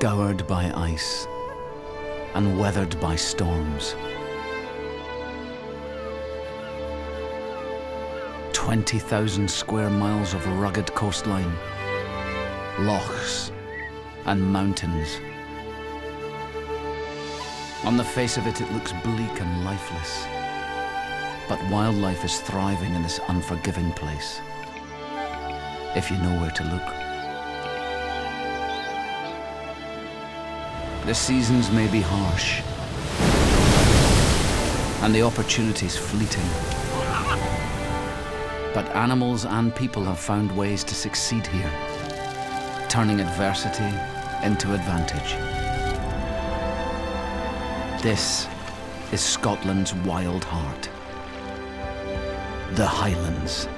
scoured by ice and weathered by storms. 20,000 square miles of rugged coastline, lochs and mountains. On the face of it, it looks bleak and lifeless. But wildlife is thriving in this unforgiving place, if you know where to look. The seasons may be harsh, and the opportunities fleeting. But animals and people have found ways to succeed here, turning adversity into advantage. This is Scotland's wild heart, the Highlands.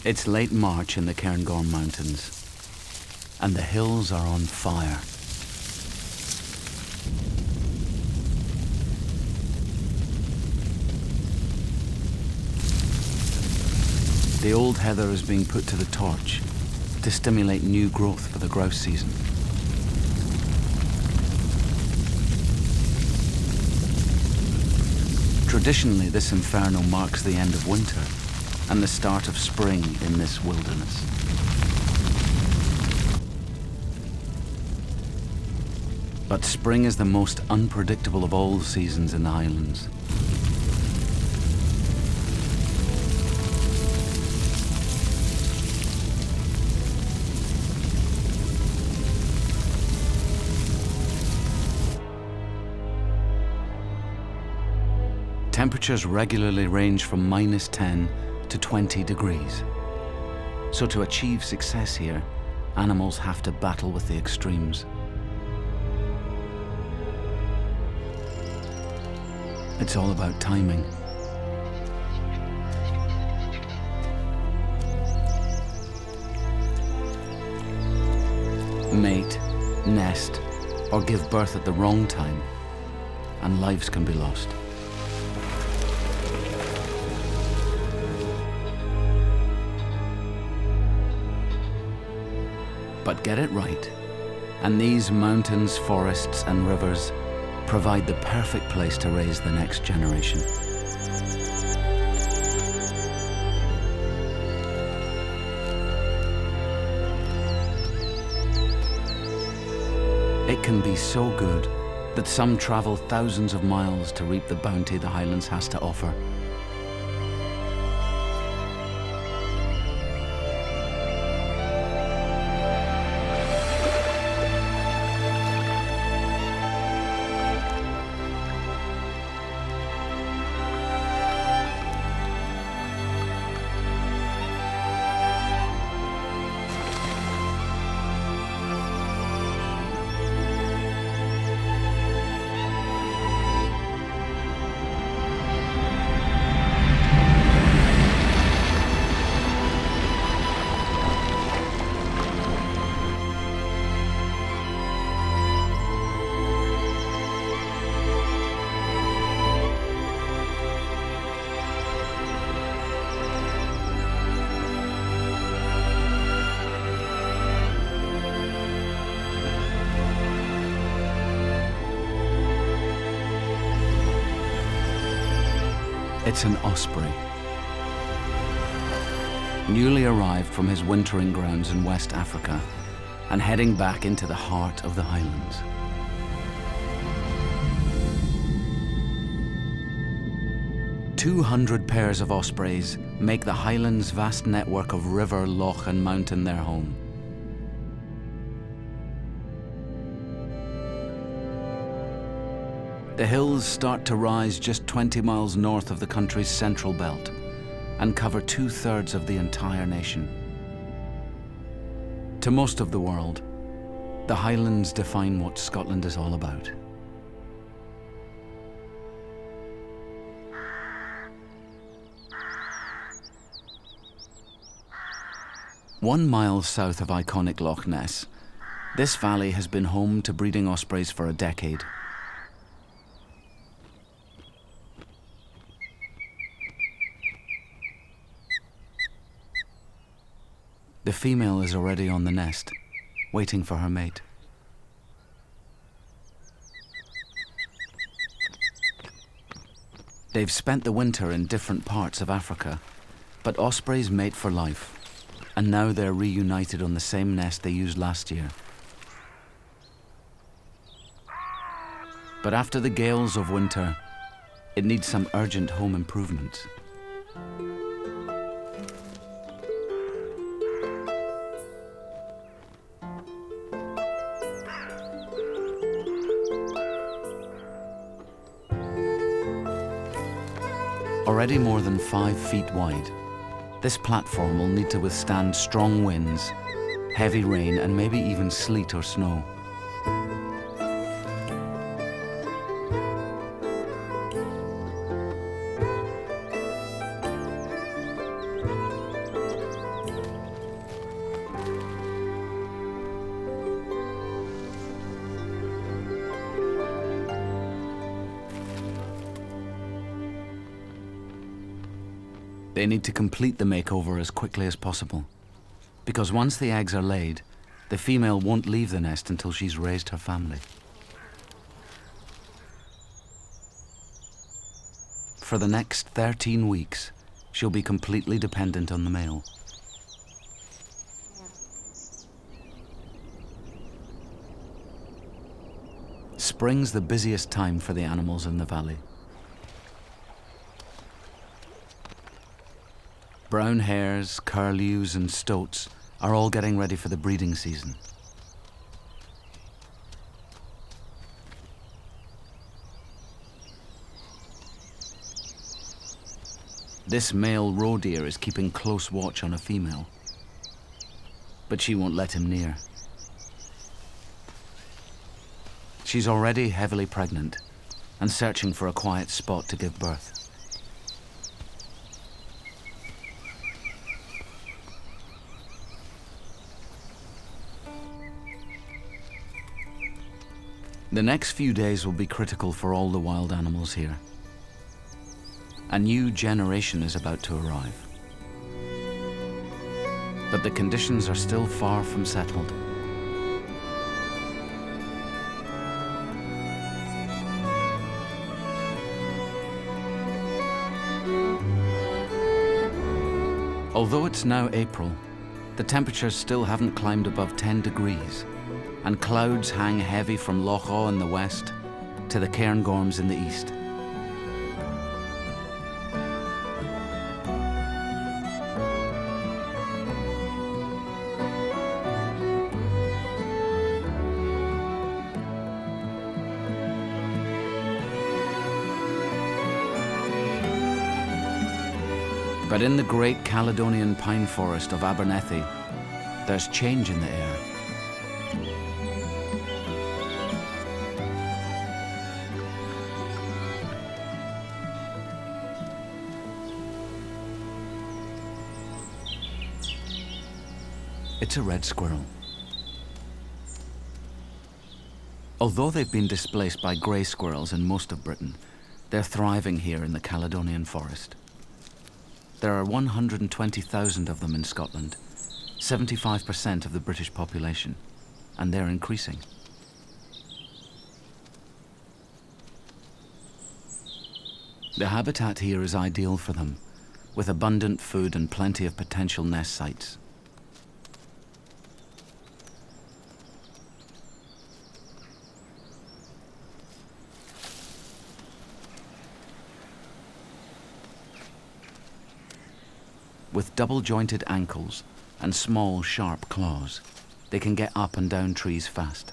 It's late March in the Cairngorm Mountains, and the hills are on fire. The old heather is being put to the torch to stimulate new growth for the grouse season. Traditionally, this inferno marks the end of winter and the start of spring in this wilderness. But spring is the most unpredictable of all seasons in the Highlands. Temperatures regularly range from -10 to 20 degrees. So to achieve success here, animals have to battle with the extremes. It's all about timing. Mate, nest, or give birth at the wrong time, and lives can be lost. But get it right, and these mountains, forests, and rivers provide the perfect place to raise the next generation. It can be so good that some travel thousands of miles to reap the bounty the Highlands has to offer. It's an osprey, newly arrived from his wintering grounds in West Africa and heading back into the heart of the Highlands. "200 pairs of ospreys make the Highlands' vast network of river, loch and mountain their home. The hills start to rise just 20 miles north of the country's central belt and cover 2/3 of the entire nation. To most of the world, the Highlands define what Scotland is all about. One mile south of iconic Loch Ness, this valley has been home to breeding ospreys for a decade. The female is already on the nest, waiting for her mate. They've spent the winter in different parts of Africa, but ospreys mate for life, and now they're reunited on the same nest they used last year. But after the gales of winter, it needs some urgent home improvements. Already more than 5 feet wide, this platform will need to withstand strong winds, heavy rain, and maybe even sleet or snow. They need to complete the makeover as quickly as possible, because once the eggs are laid, the female won't leave the nest until she's raised her family. For the next 13 weeks, she'll be completely dependent on the male. Spring's the busiest time for the animals in the valley. Brown hares, curlews and stoats are all getting ready for the breeding season. This male roe deer is keeping close watch on a female, but she won't let him near. She's already heavily pregnant and searching for a quiet spot to give birth. The next few days will be critical for all the wild animals here. A new generation is about to arrive. But the conditions are still far from settled. Although it's now April, the temperatures still haven't climbed above 10 degrees. And clouds hang heavy from Loch Awe in the west to the Cairngorms in the east. But in the great Caledonian pine forest of Abernethy, there's change in the air. It's a red squirrel. Although they've been displaced by grey squirrels in most of Britain, they're thriving here in the Caledonian forest. There are 120,000 of them in Scotland, 75% of the British population, and they're increasing. The habitat here is ideal for them, with abundant food and plenty of potential nest sites. With double-jointed ankles and small, sharp claws, they can get up and down trees fast.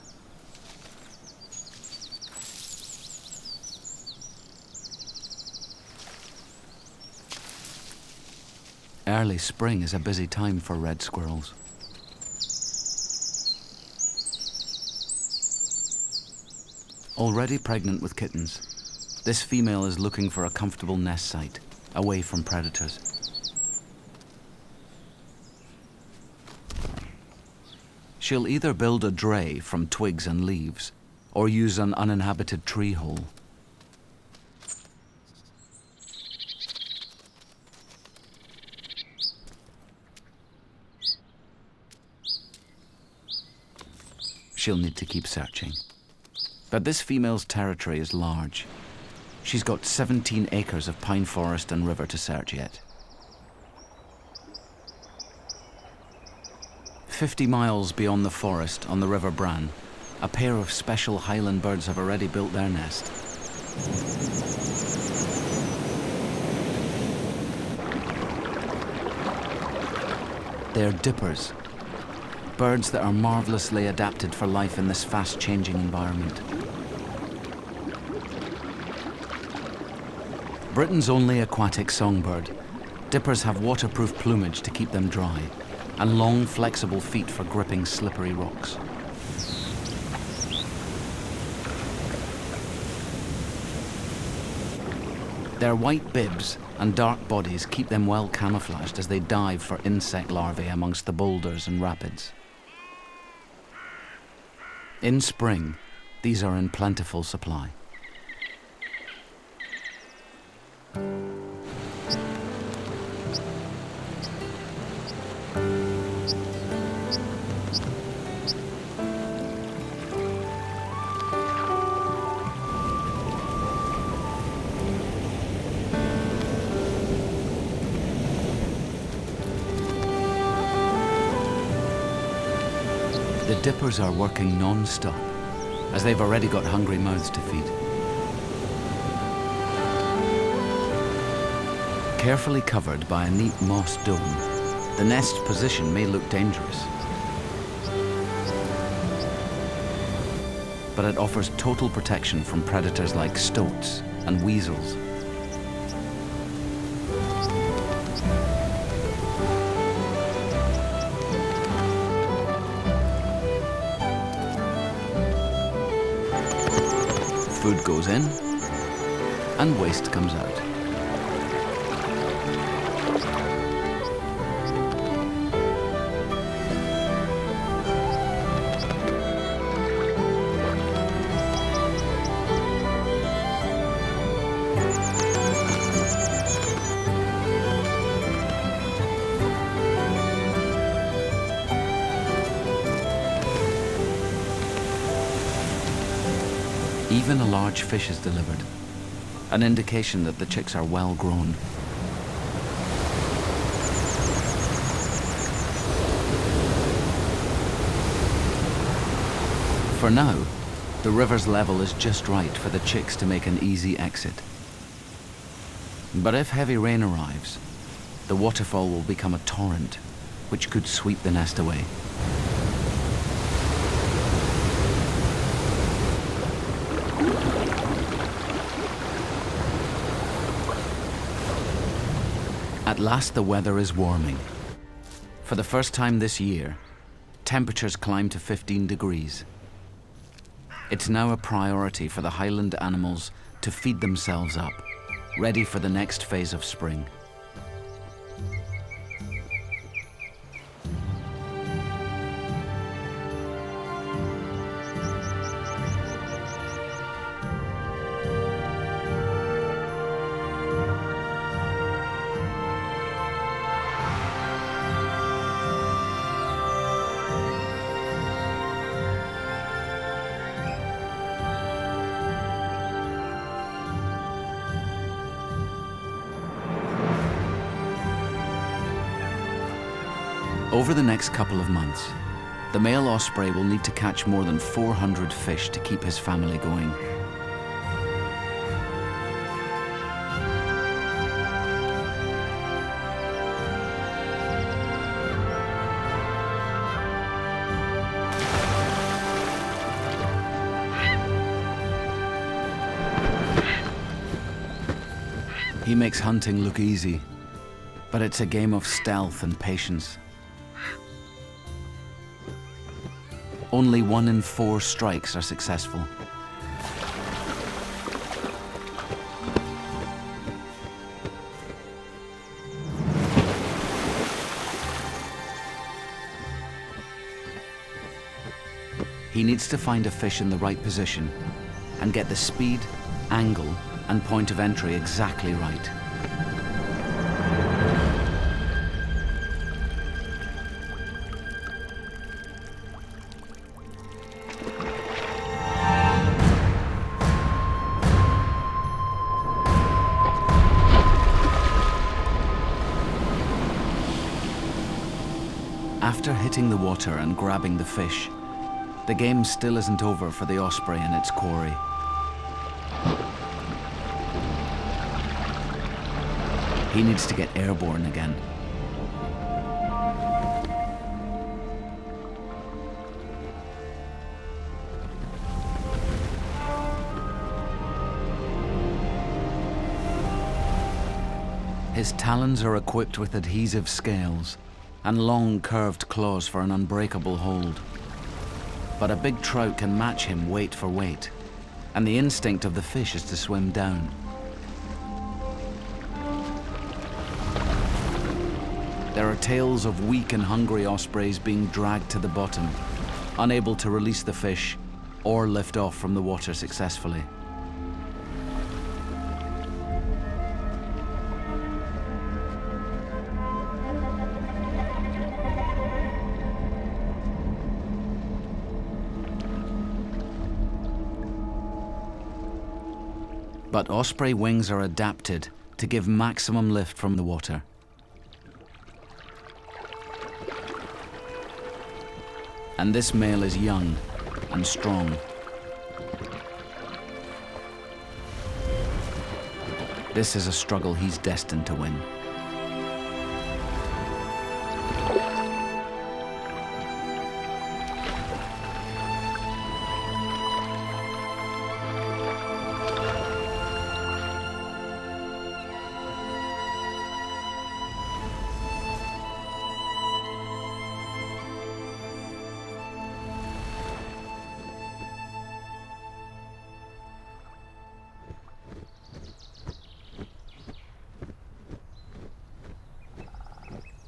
Early spring is a busy time for red squirrels. Already pregnant with kittens, this female is looking for a comfortable nest site, away from predators. She'll either build a dray from twigs and leaves, or use an uninhabited tree hole. She'll need to keep searching. But this female's territory is large. She's got 17 acres of pine forest and river to search yet. 50 miles beyond the forest on the River Bran, a pair of special Highland birds have already built their nest. They're dippers, birds that are marvelously adapted for life in this fast-changing environment. Britain's only aquatic songbird, dippers have waterproof plumage to keep them dry, and long, flexible feet for gripping slippery rocks. Their white bibs and dark bodies keep them well camouflaged as they dive for insect larvae amongst the boulders and rapids. In spring, these are in plentiful supply. The dippers are working non-stop, as they've already got hungry mouths to feed. Carefully covered by a neat moss dome, the nest position may look dangerous, but it offers total protection from predators like stoats and weasels. Food goes in, and waste comes out. Even a large fish is delivered, an indication that the chicks are well grown. For now, the river's level is just right for the chicks to make an easy exit. But if heavy rain arrives, the waterfall will become a torrent, which could sweep the nest away. At last the weather is warming. For the first time this year, temperatures climb to 15 degrees. It's now a priority for the Highland animals to feed themselves up, ready for the next phase of spring. Over the next couple of months, the male osprey will need to catch more than 400 fish to keep his family going. He makes hunting look easy, But it's a game of stealth and patience. Only 1 in 4 strikes are successful. He needs to find a fish in the right position and get the speed, angle, and point of entry exactly right. After hitting the water and grabbing the fish, the game still isn't over for the osprey and its quarry. He needs to get airborne again. His talons are equipped with adhesive scales and long curved claws for an unbreakable hold. But a big trout can match him weight for weight, and the instinct of the fish is to swim down. There are tales of weak and hungry ospreys being dragged to the bottom, unable to release the fish or lift off from the water successfully. But osprey wings are adapted to give maximum lift from the water. And this male is young and strong. This is a struggle he's destined to win.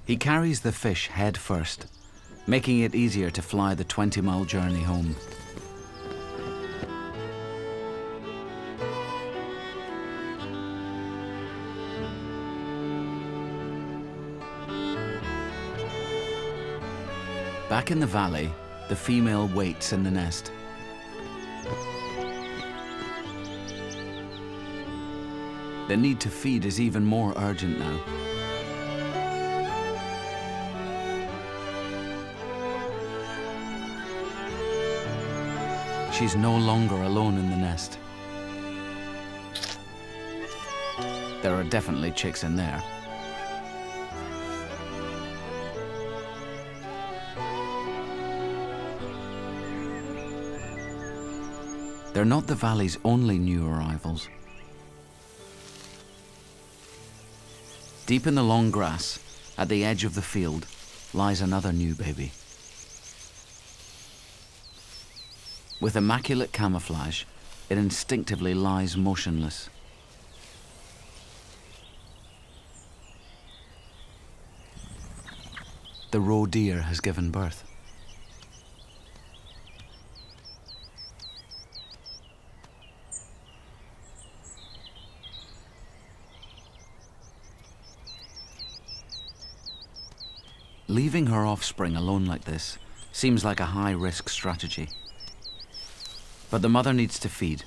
He carries the fish head first, making it easier to fly the 20-mile journey home. Back in the valley, the female waits in the nest. The need to feed is even more urgent now. She's no longer alone in the nest. There are definitely chicks in there. They're not the valley's only new arrivals. Deep in the long grass, at the edge of the field, lies another new baby. With immaculate camouflage, it instinctively lies motionless. The roe deer has given birth. Leaving her offspring alone like this seems like a high-risk strategy. But the mother needs to feed,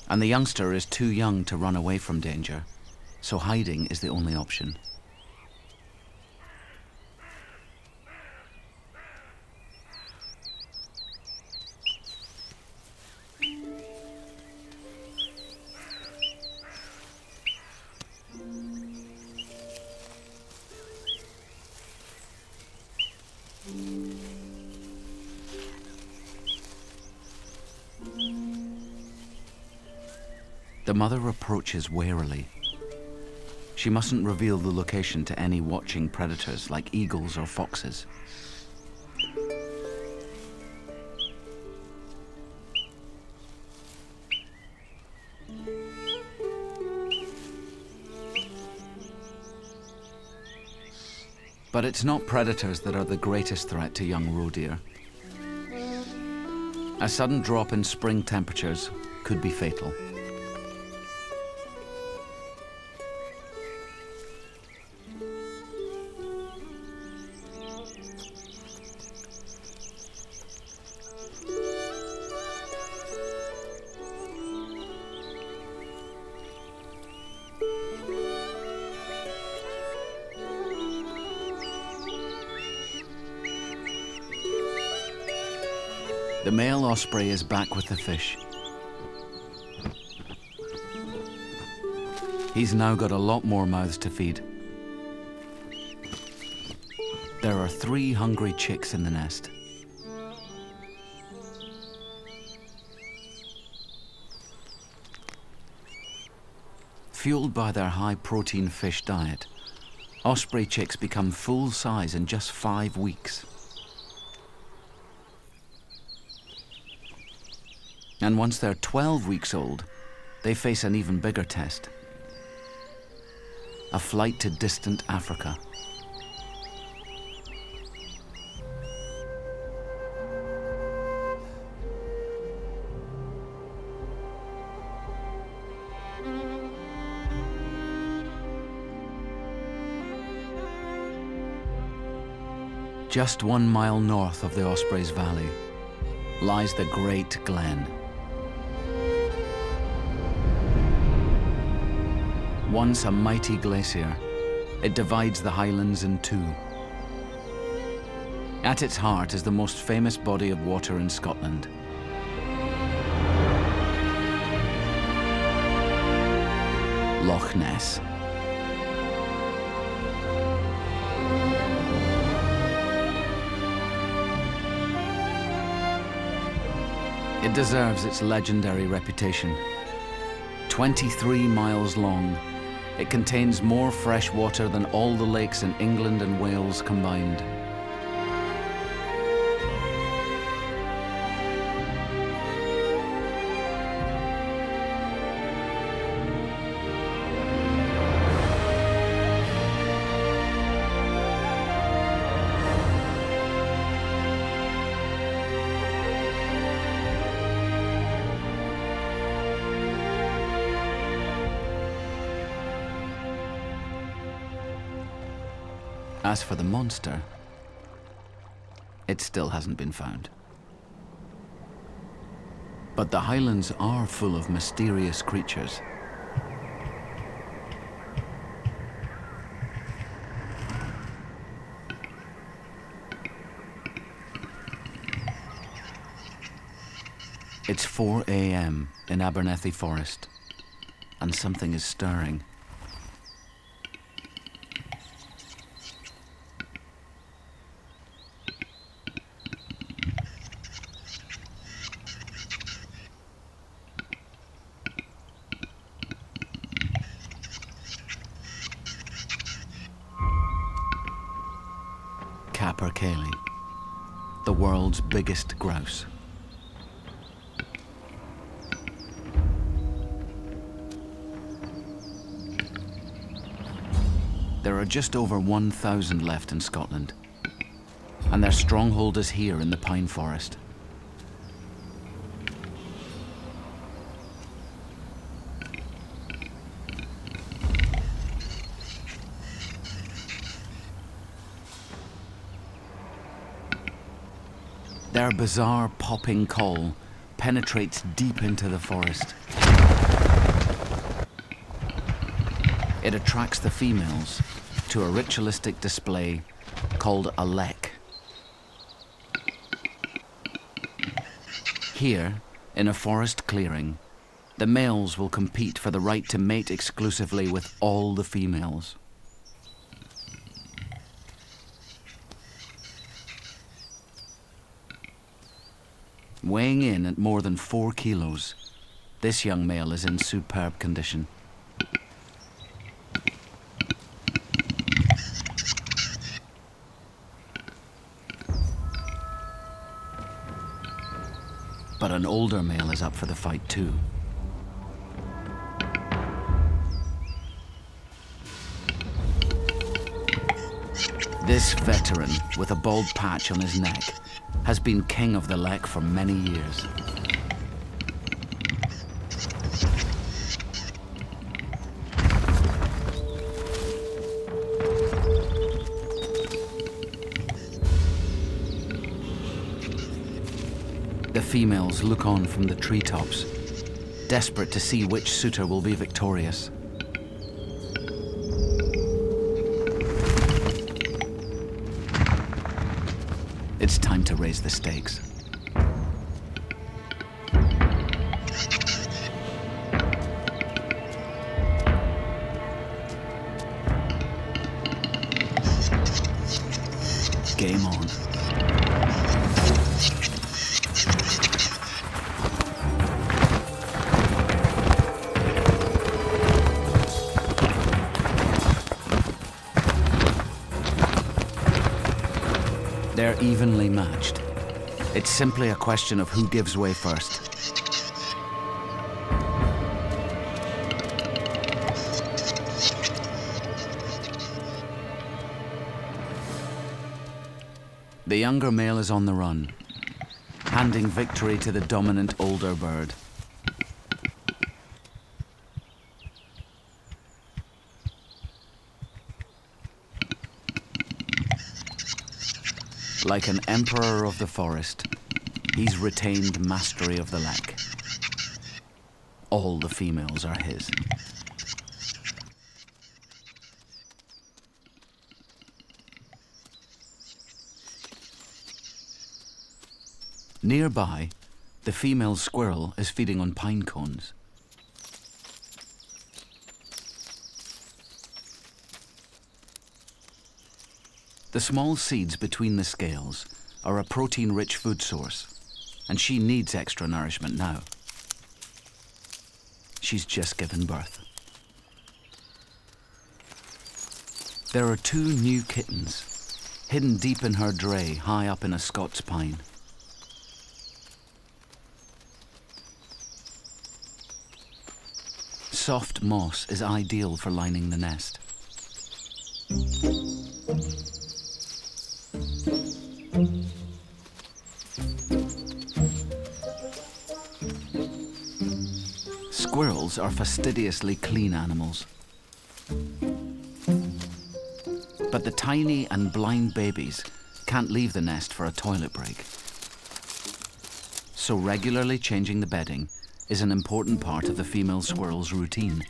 and the youngster is too young to run away from danger, so hiding is the only option. The mother approaches warily. she mustn't reveal the location to any watching predators like eagles or foxes. But it's not predators that are the greatest threat to young roe deer. A sudden drop in spring temperatures could be fatal. The male osprey is back with the fish. He's now got a lot more mouths to feed. There are 3 hungry chicks in the nest. Fueled by their high-protein fish diet, osprey chicks become full size in just 5 weeks. And once they're 12 weeks old, they face an even bigger test: a flight to distant Africa. Just 1 mile north of the Osprey's Valley lies the Great Glen. Once a mighty glacier, it divides the Highlands in 2. At its heart is the most famous body of water in Scotland. Loch Ness. It deserves its legendary reputation. 23 miles long, it contains more fresh water than all the lakes in England and Wales combined. As for the monster, it still hasn't been found. But the Highlands are full of mysterious creatures. It's 4 a.m. in Abernethy Forest, and something is stirring. The world's biggest grouse. There are just over 1,000 left in Scotland, and their stronghold is here in the pine forest. Their bizarre popping call penetrates deep into the forest. It attracts the females to a ritualistic display called a lek. Here, in a forest clearing, the males will compete for the right to mate exclusively with all the females. Weighing in at more than 4 kilos, this young male is in superb condition. an older male is up for the fight too. This veteran, with a bald patch on his neck, has been king of the lek for many years. The females look on from the treetops, desperate to see which suitor will be victorious. It's time to raise the stakes. Game on. They're evenly matched. It's simply a question of who gives way first. The younger male is on the run, handing victory to the dominant older bird. Like an emperor of the forest, he's retained mastery of the lek. All the females are his. Nearby, the female squirrel is feeding on pine cones. The small seeds between the scales are a protein-rich food source, and she needs extra nourishment now. She's just given birth. There are 2 new kittens, hidden deep in her dray high up in a Scots pine. Soft moss is ideal for lining the nest. Squirrels are fastidiously clean animals. But the tiny and blind babies can't leave the nest for a toilet break. So regularly changing the bedding is an important part of the female squirrel's routine.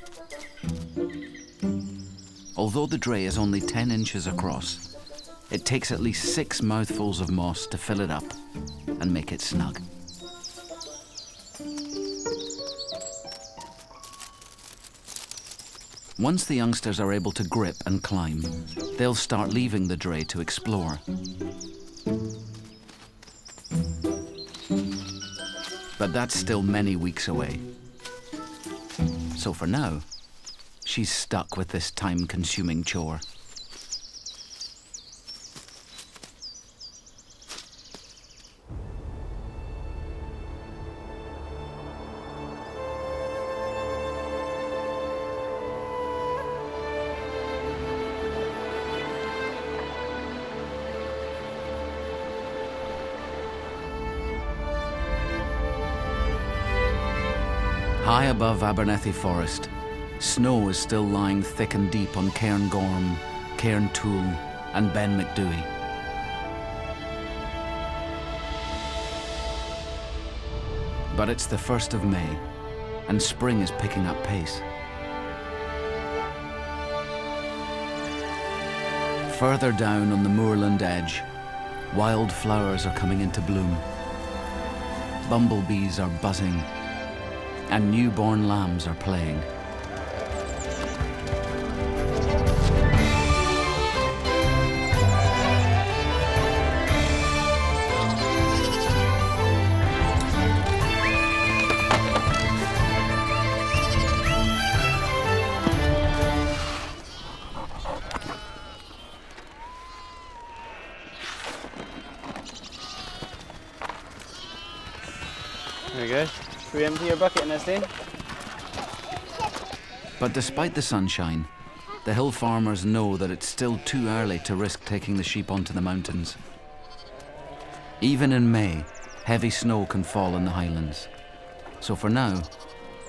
Although the dray is only 10 inches across, it takes at least 6 mouthfuls of moss to fill it up and make it snug. Once the youngsters are able to grip and climb, they'll start leaving the dray to explore. But that's still many weeks away. So for now, she's stuck with this time-consuming chore. High above Abernethy Forest, snow is still lying thick and deep on Cairngorm, Cairntoul and Ben Macdui. But it's the 1st of May, and spring is picking up pace. Further down on the moorland edge, wild flowers are coming into bloom. Bumblebees are buzzing, and newborn lambs are playing. Should we empty your bucket in this then? But despite the sunshine, the hill farmers know that it's still too early to risk taking the sheep onto the mountains. Even in May, heavy snow can fall in the Highlands. So for now,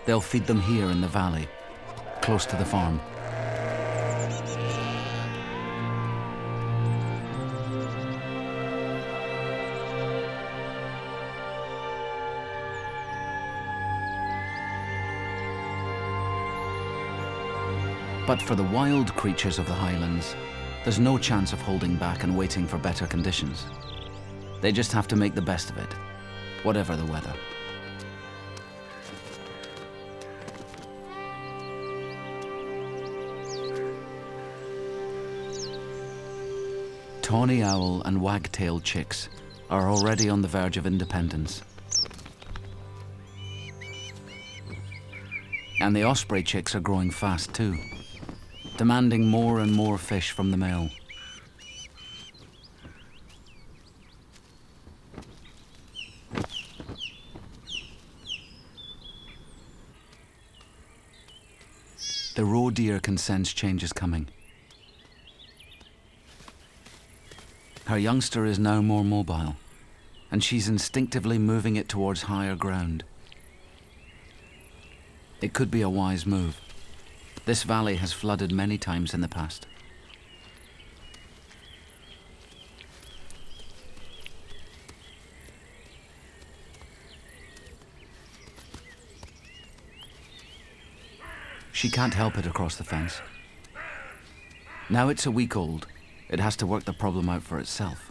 they'll feed them here in the valley, close to the farm. But for the wild creatures of the Highlands, there's no chance of holding back and waiting for better conditions. They just have to make the best of it, whatever the weather. Tawny owl and wagtail chicks are already on the verge of independence. And the osprey chicks are growing fast too, demanding more and more fish from the male. The roe deer can sense changes coming. Her youngster is now more mobile, and she's instinctively moving it towards higher ground. It could be a wise move. This valley has flooded many times in the past. She can't help it across the fence. Now it's a week old, it has to work the problem out for itself.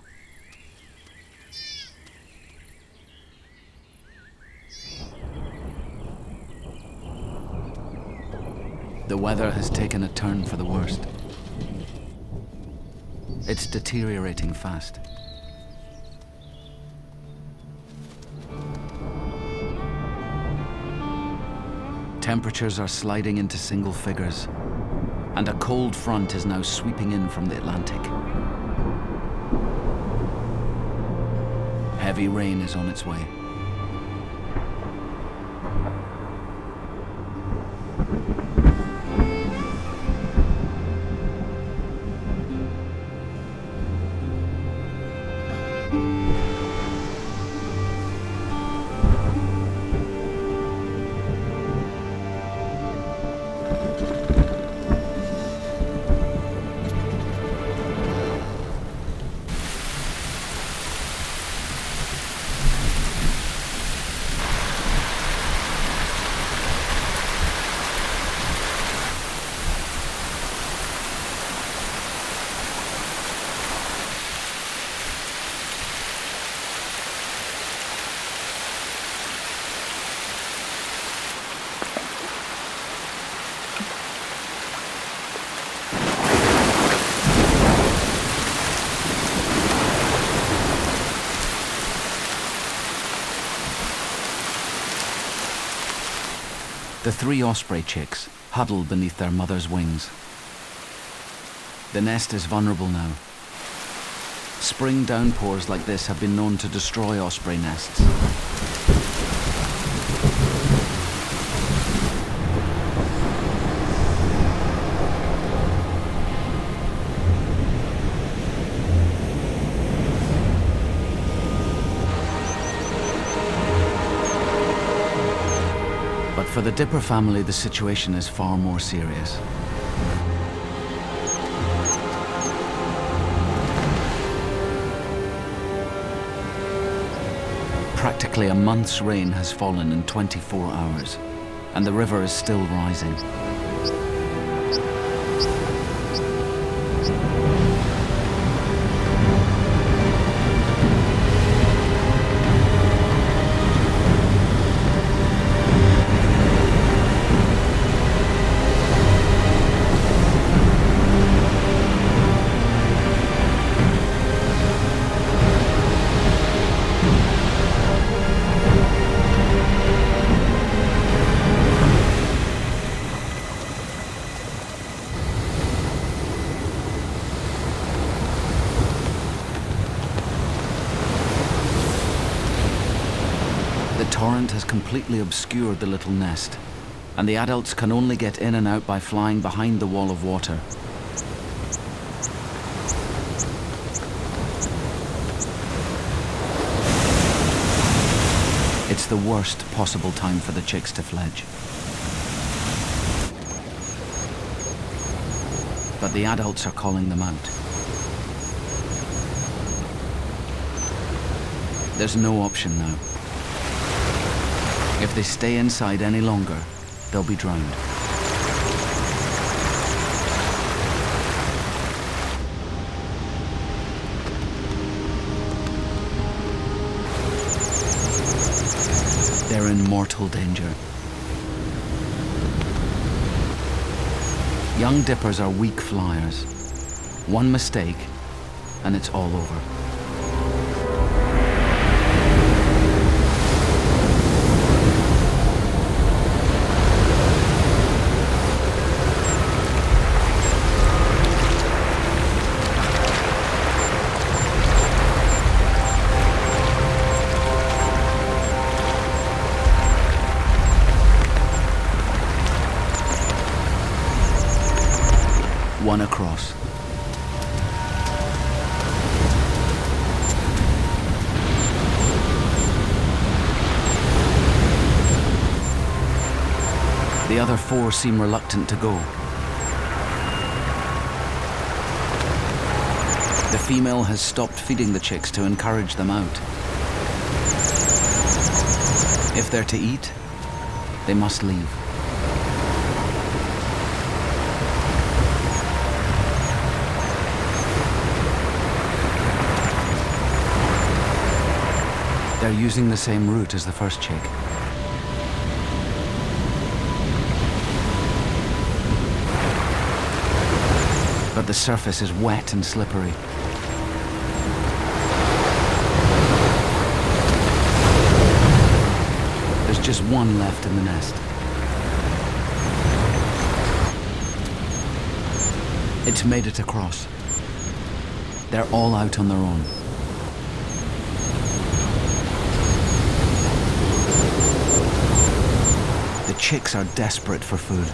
The weather has taken a turn for the worst. It's deteriorating fast. Temperatures are sliding into single figures, and a cold front is now sweeping in from the Atlantic. Heavy rain is on its way. The three osprey chicks huddle beneath their mother's wings. The nest is vulnerable now. Spring downpours like this have been known to destroy osprey nests. For the Dipper family, the situation is far more serious. Practically a month's rain has fallen in 24 hours, and the river is still rising. torrent has completely obscured the little nest, and the adults can only get in and out by flying behind the wall of water. It's the worst possible time for the chicks to fledge. But the adults are calling them out. There's no option now. If they stay inside any longer, they'll be drowned. They're in mortal danger. Young dippers are weak flyers. One mistake, and it's all over. One across. The other four seem reluctant to go. The female has stopped feeding the chicks to encourage them out. If they're to eat, they must leave. They're using the same route as the first chick. But the surface is wet and slippery. There's just one left in the nest. It's made it across. They're all out on their own. The chicks are desperate for food.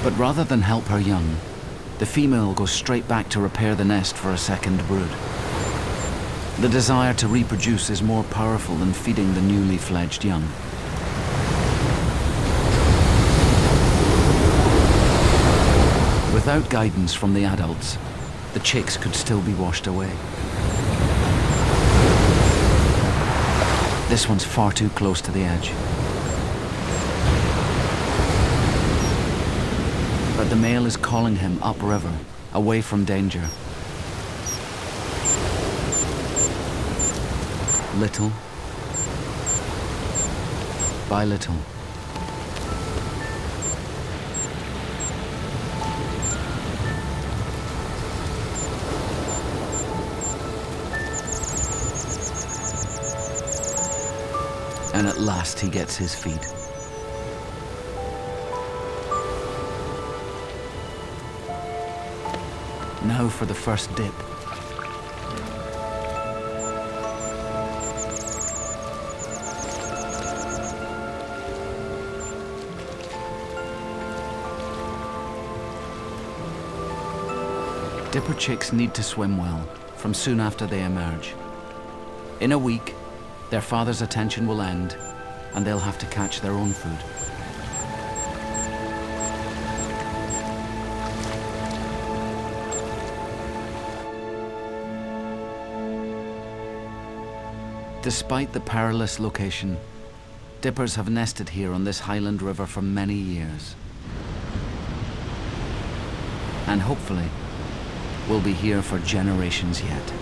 But rather than help her young, the female goes straight back to repair the nest for a second brood. The desire to reproduce is more powerful than feeding the newly fledged young. Without guidance from the adults, the chicks could still be washed away. This one's far too close to the edge. But the male is calling him upriver, away from danger. Little by little. And at last he gets his feed. Now for the first dip. Dipper chicks need to swim well from soon after they emerge. In a week, their father's attention will end, and they'll have to catch their own food. Despite the perilous location, dippers have nested here on this highland river for many years. And hopefully, will be here for generations yet.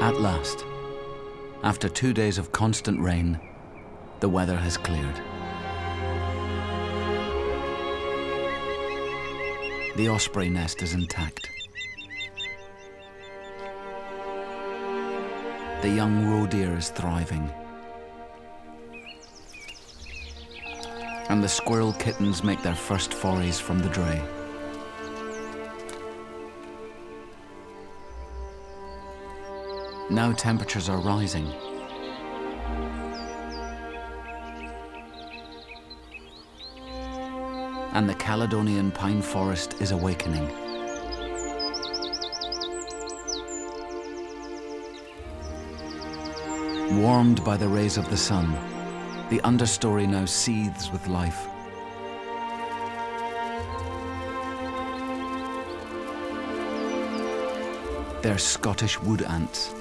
At last, after 2 days of constant rain, the weather has cleared. The osprey nest is intact. The young roe deer is thriving. And the squirrel kittens make their first forays from the dray. Now temperatures are rising. And the Caledonian pine forest is awakening. Warmed by the rays of the sun, the understory now seethes with life. They're Scottish wood ants.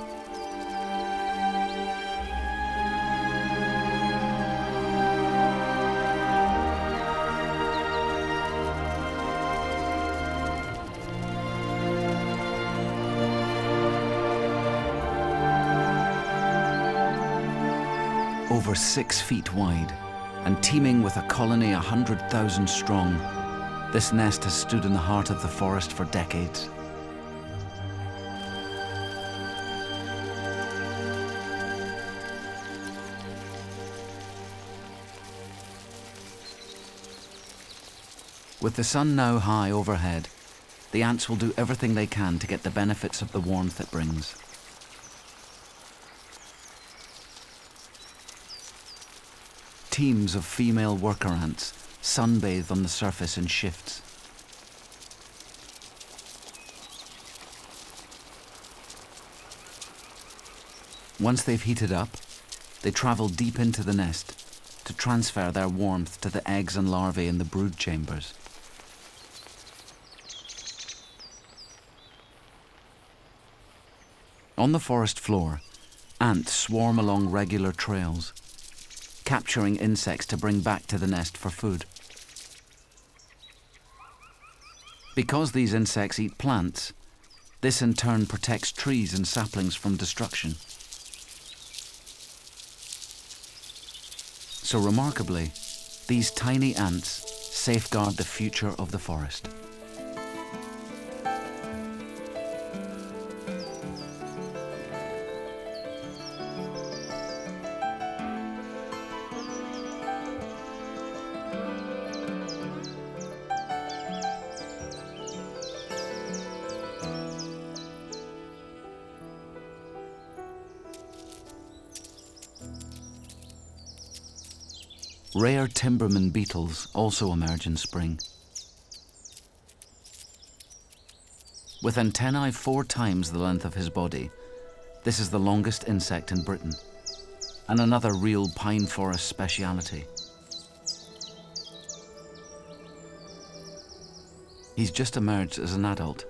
Over 6 feet wide and teeming with a colony 100,000 strong, this nest has stood in the heart of the forest for decades. With the sun now high overhead, the ants will do everything they can to get the benefits of the warmth it brings. Teams of female worker ants sunbathe on the surface in shifts. Once they've heated up, they travel deep into the nest to transfer their warmth to the eggs and larvae in the brood chambers. On the forest floor, ants swarm along regular trails, capturing insects to bring back to the nest for food. Because these insects eat plants, this in turn protects trees and saplings from destruction. So remarkably, these tiny ants safeguard the future of the forest. Rare timberman beetles also emerge in spring. With antennae 4 times the length of his body, this is the longest insect in Britain, and another real pine forest speciality. He's just emerged as an adult,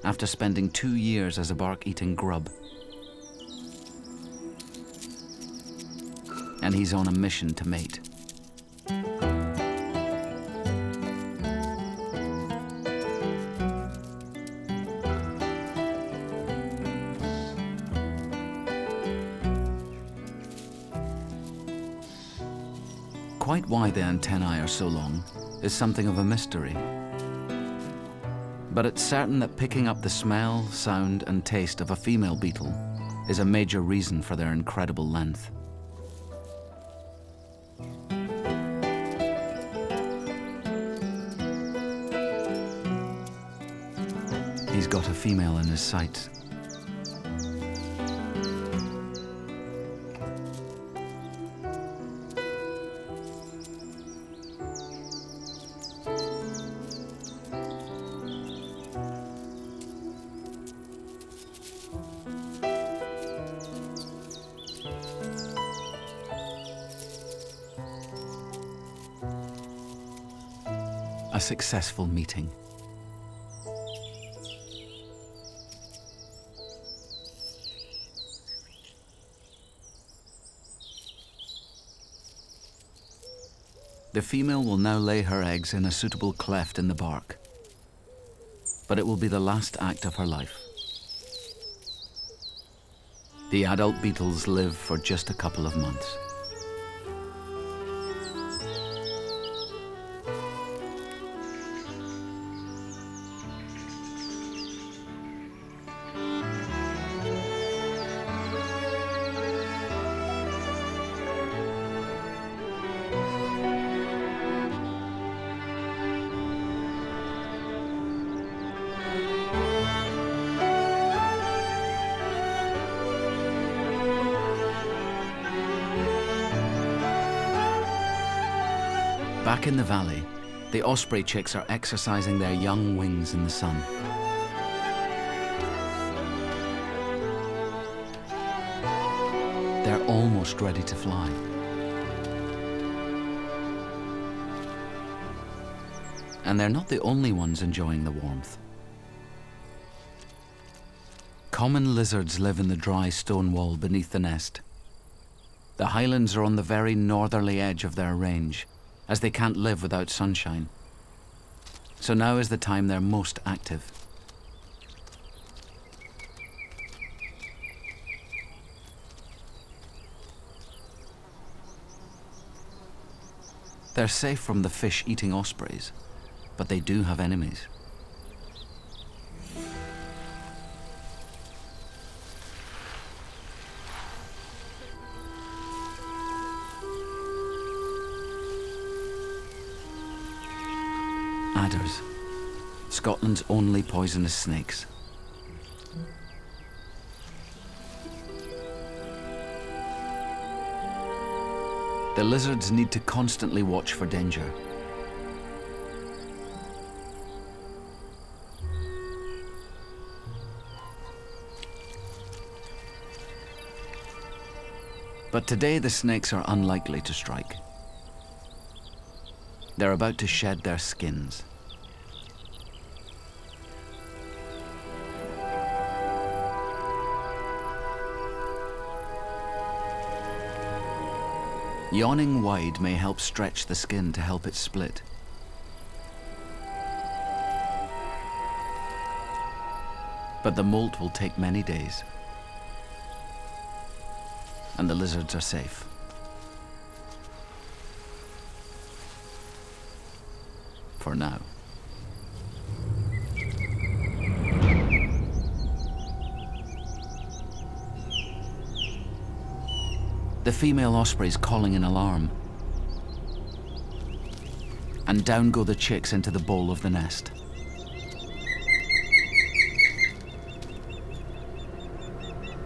after spending 2 years as a bark-eating grub. And he's on a mission to mate. Quite why the antennae are so long is something of a mystery. But it's certain that picking up the smell, sound, and taste of a female beetle is a major reason for their incredible length. He's got a female in his sights. A successful meeting. The female will now lay her eggs in a suitable cleft in the bark, but it will be the last act of her life. The adult beetles live for just a couple of months. Back in the valley, the osprey chicks are exercising their young wings in the sun. They're almost ready to fly. And they're not the only ones enjoying the warmth. Common lizards live in the dry stone wall beneath the nest. The Highlands are on the very northerly edge of their range, as they can't live without sunshine. So now is the time they're most active. They're safe from the fish-eating ospreys, but they do have enemies. Adders, Scotland's only poisonous snakes. The lizards need to constantly watch for danger. But today the snakes are unlikely to strike. They're about to shed their skins. Yawning wide may help stretch the skin to help it split. But the molt will take many days. And the lizards are safe. For now. The female osprey's calling in alarm. And down go the chicks into the bowl of the nest.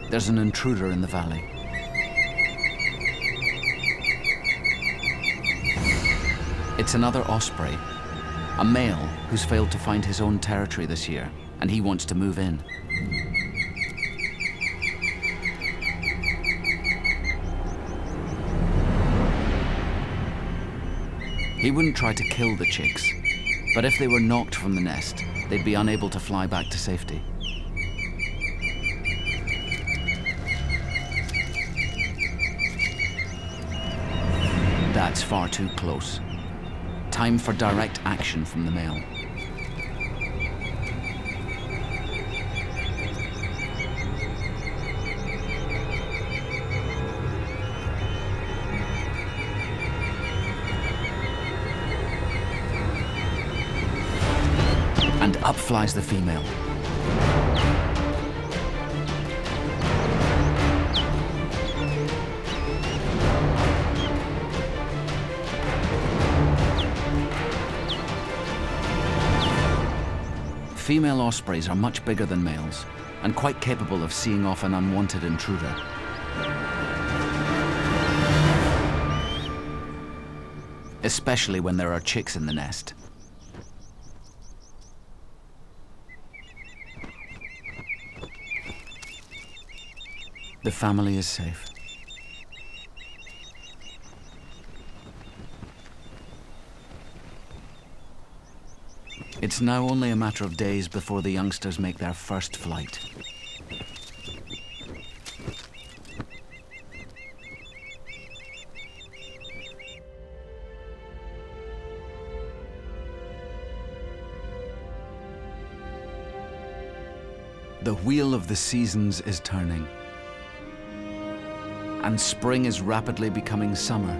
There's an intruder in the valley. It's another osprey, a male who's failed to find his own territory this year, and he wants to move in. He wouldn't try to kill the chicks, but if they were knocked from the nest, they'd be unable to fly back to safety. That's far too close. Time for direct action from the male. And up flies the female. Female ospreys are much bigger than males and quite capable of seeing off an unwanted intruder. Especially when there are chicks in the nest. The family is safe. It's now only a matter of days before the youngsters make their first flight. The wheel of the seasons is turning. and spring is rapidly becoming summer.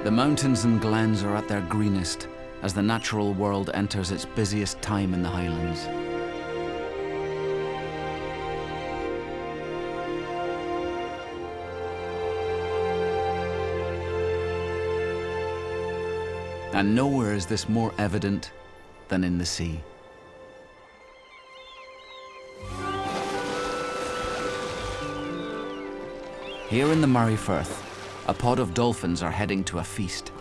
The mountains and glens are at their greenest as the natural world enters its busiest time in the Highlands. And nowhere is this more evident than in the sea. Here in the Moray Firth, a pod of dolphins are heading to a feast.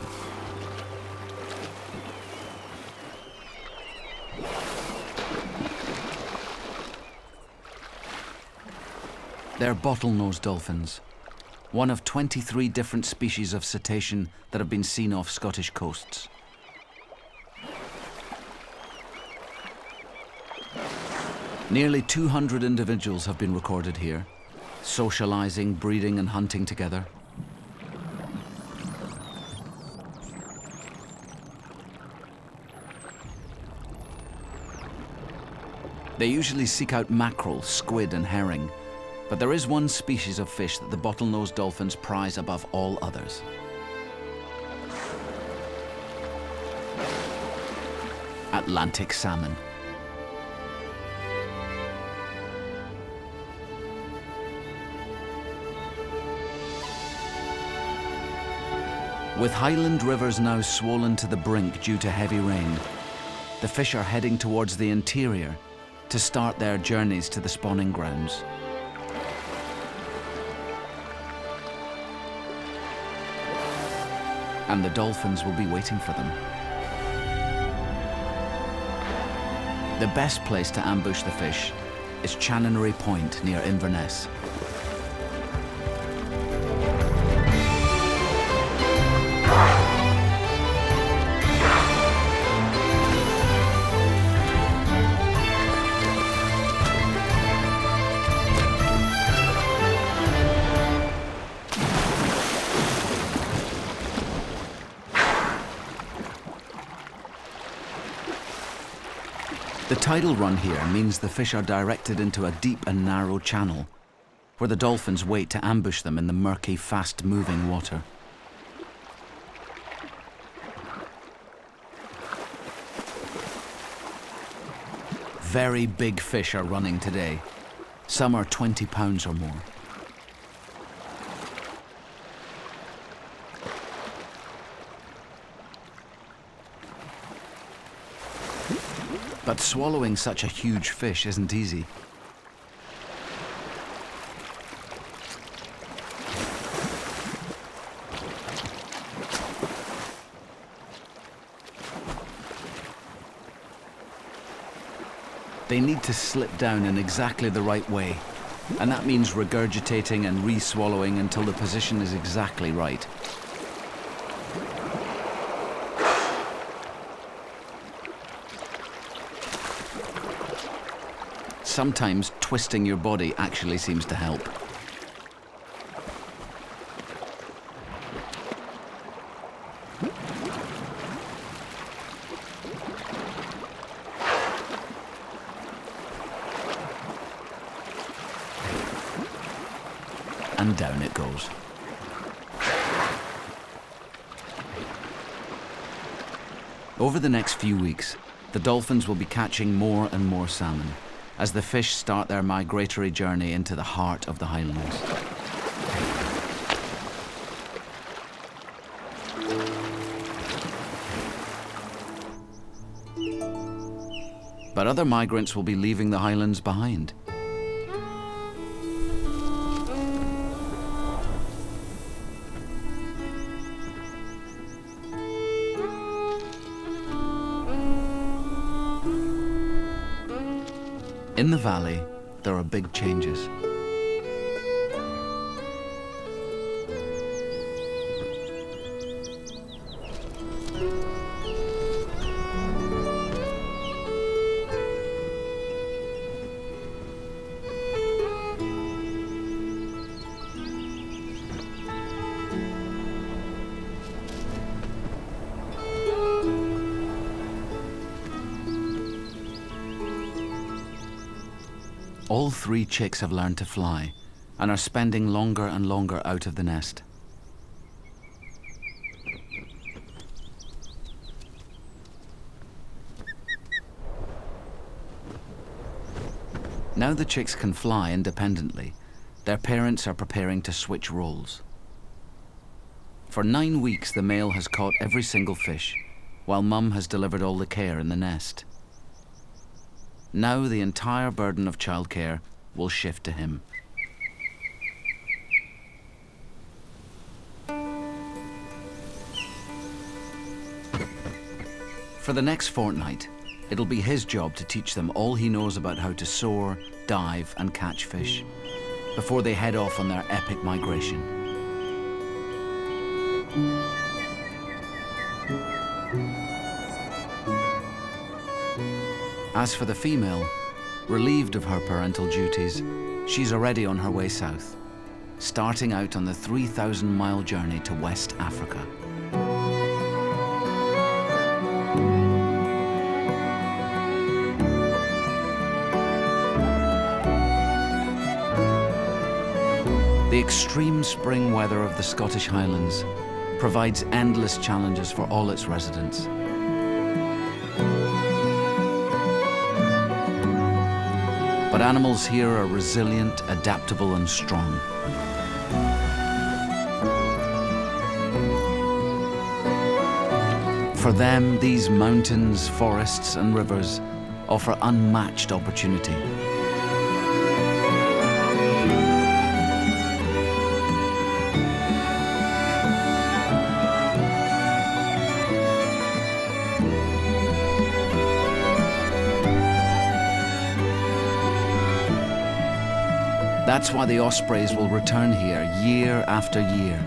They're bottlenose dolphins, one of 23 different species of cetacean that have been seen off Scottish coasts. Nearly 200 individuals have been recorded here, socializing, breeding and hunting together. They usually seek out mackerel, squid and herring, but there is one species of fish that the bottlenose dolphins prize above all others. Atlantic salmon. With Highland rivers now swollen to the brink due to heavy rain, the fish are heading towards the interior to start their journeys to the spawning grounds. And the dolphins will be waiting for them. The best place to ambush the fish is Chanonry Point near Inverness. The tidal run here means the fish are directed into a deep and narrow channel, where the dolphins wait to ambush them in the murky, fast-moving water. Very big fish are running today. Some are 20 pounds or more. But swallowing such a huge fish isn't easy. They need to slip down in exactly the right way, and that means regurgitating and re-swallowing until the position is exactly right. Sometimes twisting your body actually seems to help. And down it goes. Over the next few weeks, the dolphins will be catching more and more salmon as the fish start their migratory journey into the heart of the Highlands. But other migrants will be leaving the Highlands behind. In the valley, there are big changes. All 3 chicks have learned to fly and are spending longer and longer out of the nest. Now the chicks can fly independently, their parents are preparing to switch roles. For 9 weeks, the male has caught every single fish, while Mum has delivered all the care in the nest. Now the entire burden of childcare will shift to him. For the next fortnight, it'll be his job to teach them all he knows about how to soar, dive, and catch fish before they head off on their epic migration. As for the female, relieved of her parental duties, she's already on her way south, starting out on the 3,000-mile journey to West Africa. The extreme spring weather of the Scottish Highlands provides endless challenges for all its residents. But animals here are resilient, adaptable, and strong. For them, these mountains, forests, and rivers offer unmatched opportunity. That's why the ospreys will return here year after year.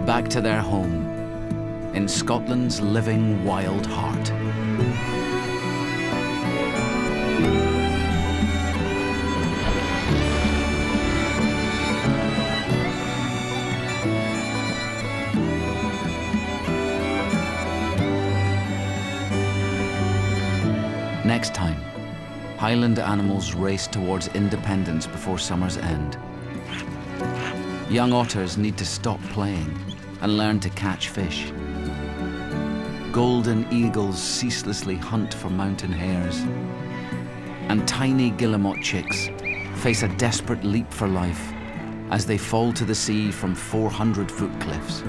Back to their home, in Scotland's living wild heart. Next time, Highland animals race towards independence before summer's end. Young otters need to stop playing and learn to catch fish. Golden eagles ceaselessly hunt for mountain hares. And tiny guillemot chicks face a desperate leap for life as they fall to the sea from 400-foot cliffs.